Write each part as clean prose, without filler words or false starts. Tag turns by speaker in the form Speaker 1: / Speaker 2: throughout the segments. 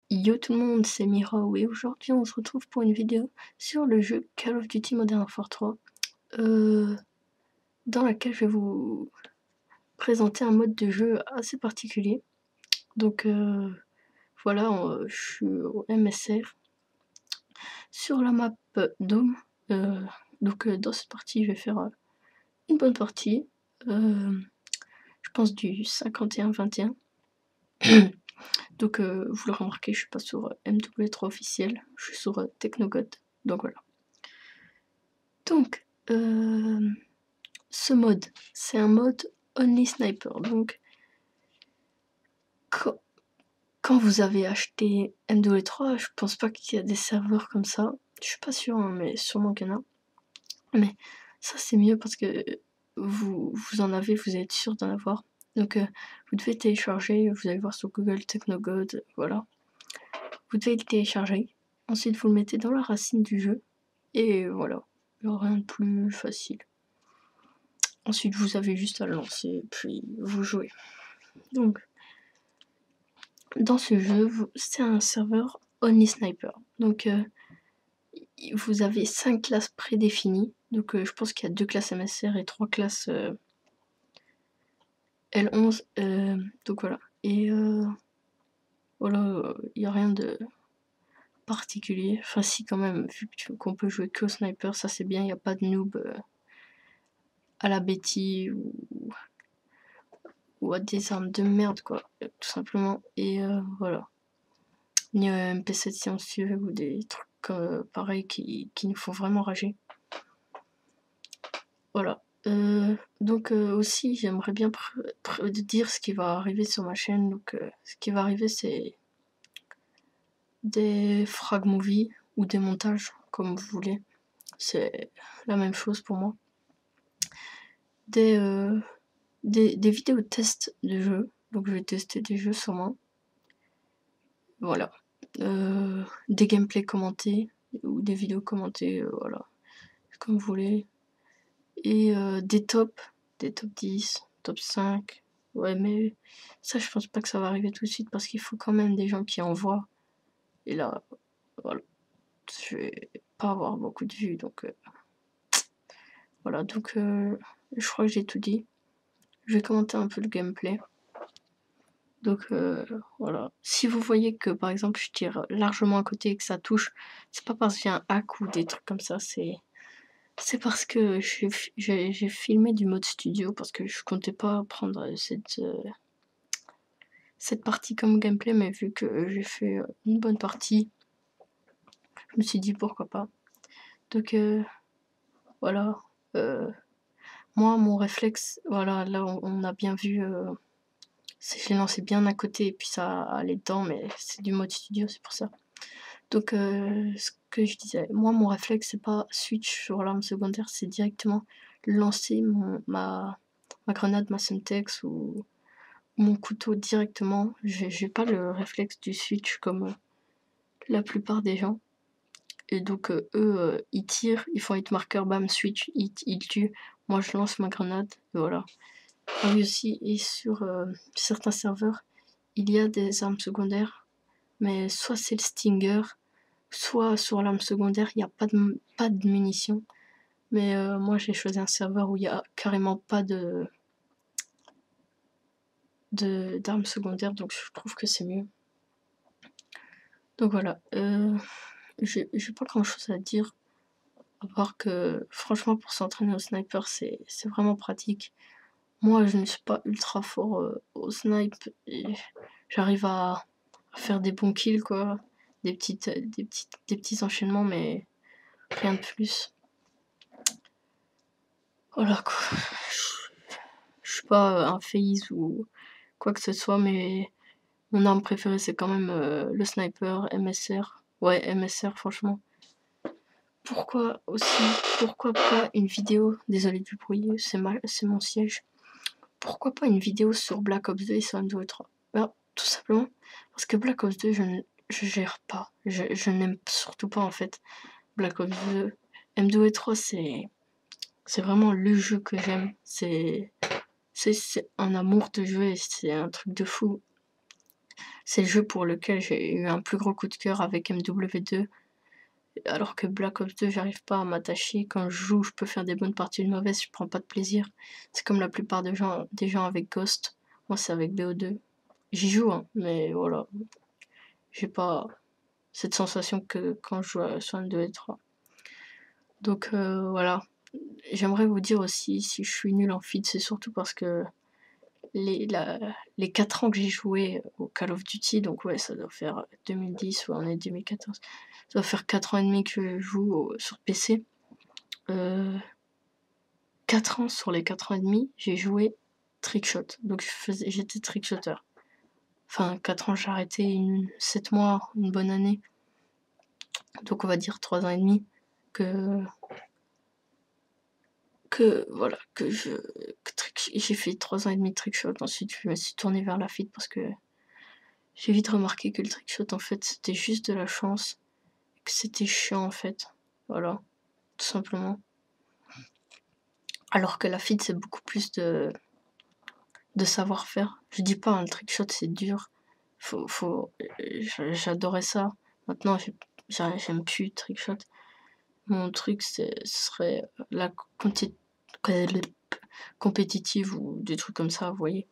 Speaker 1: Yo tout le monde, c'est Miro et aujourd'hui on se retrouve pour une vidéo sur le jeu Call of Duty Modern Warfare 3 dans laquelle je vais vous présenter un mode de jeu assez particulier. Donc voilà, je suis au MSR sur la map Dome. Donc dans cette partie je vais faire une bonne partie, je pense du 51-21. Donc vous l'aurez remarqué, je suis pas sur MW3 officiel, je suis sur Technogod, donc voilà. Donc ce mode, c'est un mode Only Sniper, donc quand vous avez acheté MW3, je pense pas qu'il y a des serveurs comme ça, je suis pas sûre, hein, mais sûrement qu'il y en a. Mais ça c'est mieux parce que vous en avez, vous êtes sûr d'en avoir. Donc vous devez télécharger, vous allez voir sur Google Technogod, voilà. Vous devez le télécharger, ensuite vous le mettez dans la racine du jeu, et voilà, il n'y a rien de plus facile. Ensuite vous avez juste à le lancer, puis vous jouez. Donc dans ce jeu, c'est un serveur Only Sniper. Donc vous avez 5 classes prédéfinies. Donc je pense qu'il y a 2 classes MSR et 3 classes L11. Donc voilà. Et voilà, il n'y a rien de particulier. Enfin si quand même, vu qu'on peut jouer que au sniper, ça c'est bien, il n'y a pas de noob à la Betty ou à des armes de merde quoi, tout simplement. Et voilà. Ni MP7 silencieux ou des trucs pareils qui nous font vraiment rager. Voilà. Donc aussi j'aimerais bien dire ce qui va arriver sur ma chaîne. Donc ce qui va arriver c'est des frag movies ou des montages comme vous voulez. C'est la même chose pour moi. Des vidéos de test de jeux. Donc je vais tester des jeux sur moi. Voilà. Des gameplays commentés ou des vidéos commentées, voilà. Comme vous voulez. Et des tops 10, top 5. Ouais, mais ça, je pense pas que ça va arriver tout de suite parce qu'il faut quand même des gens qui en voient. Et là, voilà, je vais pas avoir beaucoup de vues, donc voilà. Donc, je crois que j'ai tout dit. Je vais commenter un peu le gameplay. Donc, voilà. Si vous voyez que, par exemple, je tire largement à côté et que ça touche, c'est pas parce que j'ai un hack ou des trucs comme ça, c'est parce que j'ai filmé du mode studio parce que je comptais pas prendre cette partie comme gameplay, mais vu que j'ai fait une bonne partie, je me suis dit pourquoi pas. Donc voilà. Moi, mon réflexe, voilà, là on a bien vu, j'ai lancé bien à côté et puis ça allait dedans, mais c'est du mode studio, c'est pour ça. Donc ce que je disais, moi mon réflexe c'est pas switch sur l'arme secondaire, c'est directement lancer ma grenade, ma Semtex ou mon couteau directement. J'ai pas le réflexe du switch comme la plupart des gens. Et donc eux ils tirent, ils font hit marker, bam, switch, ils tuent. Moi je lance ma grenade, et voilà. Ah oui aussi, et sur certains serveurs, il y a des armes secondaires, mais soit c'est le Stinger, soit sur l'arme secondaire, il n'y a pas de munitions. Mais moi j'ai choisi un serveur où il n'y a carrément pas d'armes secondaires, donc je trouve que c'est mieux. Donc voilà, j'ai pas grand chose à dire, à part que franchement pour s'entraîner au sniper c'est vraiment pratique. Moi je ne suis pas ultra fort au snipe, et j'arrive à faire des bons kills quoi, des petits enchaînements, mais rien de plus. Voilà quoi. Je suis pas un FaZe ou quoi que ce soit, mais mon arme préférée c'est quand même le sniper, MSR. Ouais, MSR franchement. Pourquoi pas une vidéo, désolé du bruit, c'est mon siège. Pourquoi pas une vidéo sur Black Ops 2 et sur MW3? Ben, tout simplement parce que Black Ops 2 je gère pas, je n'aime surtout pas en fait Black Ops 2. MW3 c'est vraiment le jeu que j'aime, c'est un amour de jeu et c'est un truc de fou. C'est le jeu pour lequel j'ai eu un plus gros coup de cœur avec MW2. Alors que Black Ops 2, j'arrive pas à m'attacher. Quand je joue, je peux faire des bonnes parties, de mauvaises, je prends pas de plaisir. C'est comme la plupart des gens avec Ghost. Moi, c'est avec BO2. J'y joue, hein, mais voilà. J'ai pas cette sensation que quand je joue sur M2 et 3. Donc voilà. J'aimerais vous dire aussi, si je suis nulle en feed, c'est surtout parce que les 4 ans que j'ai joué au Call of Duty, donc ouais, ça doit faire 2010, ouais, on est 2014. Ça doit faire 4 ans et demi que je joue sur PC. 4 ans sur les 4 ans et demi, j'ai joué trickshot. Donc j'étais trickshotter. Enfin, 4 ans, j'ai arrêté 7 mois, une bonne année. Donc on va dire 3 ans et demi voilà, j'ai fait 3 ans et demi de trickshot. Ensuite, je me suis tournée vers la feed parce que j'ai vite remarqué que le trickshot, en fait, c'était juste de la chance. Que c'était chiant, en fait. Voilà, tout simplement. Alors que la feed, c'est beaucoup plus de savoir-faire. Je dis pas, un trickshot, c'est dur. J'adorais ça. Maintenant, j'aime plus trickshot. Mon truc, ce serait la compétitive ou des trucs comme ça, vous voyez.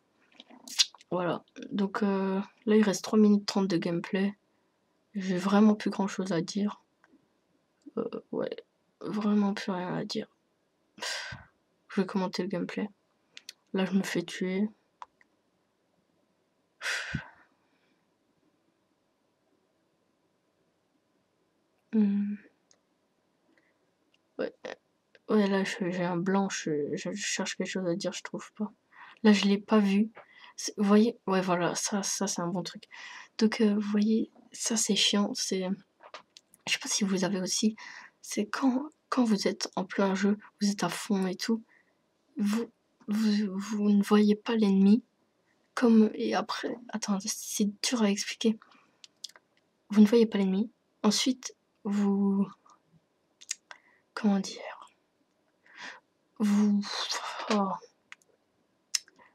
Speaker 1: Voilà. Donc là, il reste 3 minutes 30 de gameplay. J'ai vraiment plus grand chose à dire. Ouais, vraiment plus rien à dire. Je vais commenter le gameplay. Là, je me fais tuer. Ouais, là, j'ai un blanc. Je cherche quelque chose à dire, je trouve pas. Là, je l'ai pas vu. Vous voyez? Ouais, voilà, ça c'est un bon truc. Donc, vous voyez, ça, c'est chiant. Je sais pas si vous avez aussi. C'est quand vous êtes en plein jeu, vous êtes à fond et tout, vous ne voyez pas l'ennemi. Et après, attends, c'est dur à expliquer. Vous ne voyez pas l'ennemi. Ensuite, comment dire? Vous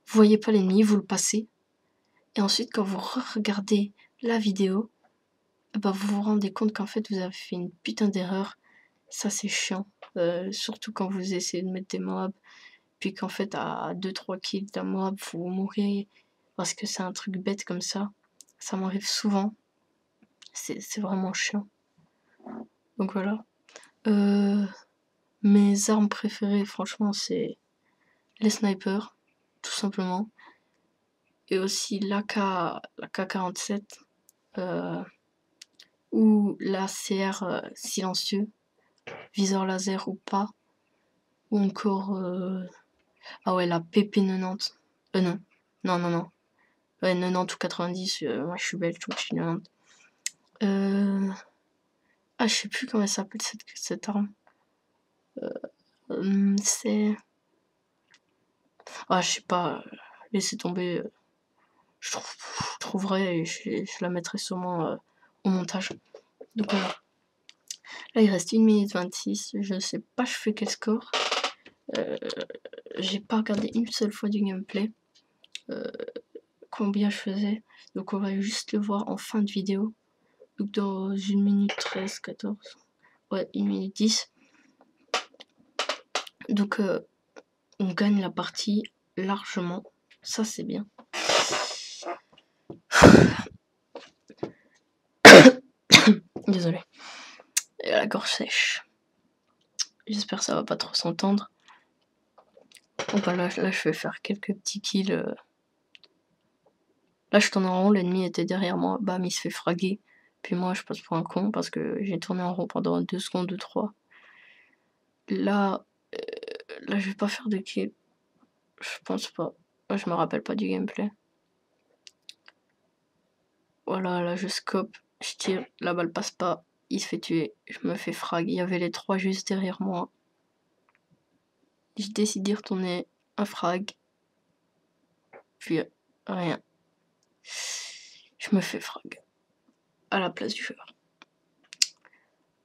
Speaker 1: voyez pas l'ennemi, vous le passez. Et ensuite, quand vous regardez la vidéo, bah, vous vous rendez compte qu'en fait, vous avez fait une putain d'erreur. Ça, c'est chiant. Surtout quand vous essayez de mettre des mobs, puis qu'en fait, à 2-3 kills d'un mob, vous mourrez parce que c'est un truc bête comme ça. Ça m'arrive souvent. C'est vraiment chiant. Donc voilà. Mes armes préférées, franchement, c'est les snipers, tout simplement. Et aussi l'AK-47 ou l'ACR silencieux, viseur laser ou pas. Ou encore... ah ouais, la PP90. Non. Ouais, 90 ou 90, moi je suis belge, donc je suis 90. Ah, je sais plus comment elle s'appelle cette arme. C'est... Ah, je sais pas. Laissez tomber. Je trouverai et je la mettrai sûrement au montage. Donc voilà. Là, il reste 1 minute 26. Je sais pas, je fais quel score. J'ai pas regardé une seule fois du gameplay. Combien je faisais. Donc on va juste le voir en fin de vidéo. Donc dans 1 minute 13, 14. Ouais, 1 minute 10. Donc on gagne la partie largement. Ça c'est bien. Désolé. Et la gorge sèche. J'espère que ça va pas trop s'entendre. Bon bah là je vais faire quelques petits kills. Là je tourne en rond, l'ennemi était derrière moi. Bam, il se fait fraguer. Puis moi je passe pour un con parce que j'ai tourné en rond pendant 2 secondes ou 3. Là je vais pas faire de kill. Je pense pas. Je me rappelle pas du gameplay. Voilà, là je scope, je tire, la balle passe pas, il se fait tuer, je me fais frag. Il y avait les 3 juste derrière moi. J'ai décidé de retourner un frag. Puis rien. Je me fais frag. À la place du joueur.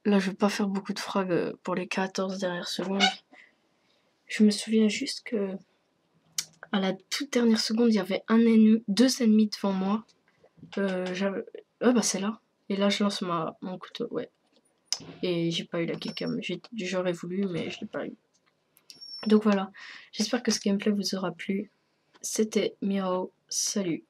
Speaker 1: Là je vais pas faire beaucoup de frag pour les 14 dernières secondes. Je me souviens juste que à la toute dernière seconde, il y avait 2 ennemis devant moi. Ouais, bah, c'est là. Et là, je lance mon couteau, ouais. Et j'ai pas eu la killcam. J'aurais voulu, mais je l'ai pas eu. Donc voilà, j'espère que ce gameplay vous aura plu. C'était Miro, salut.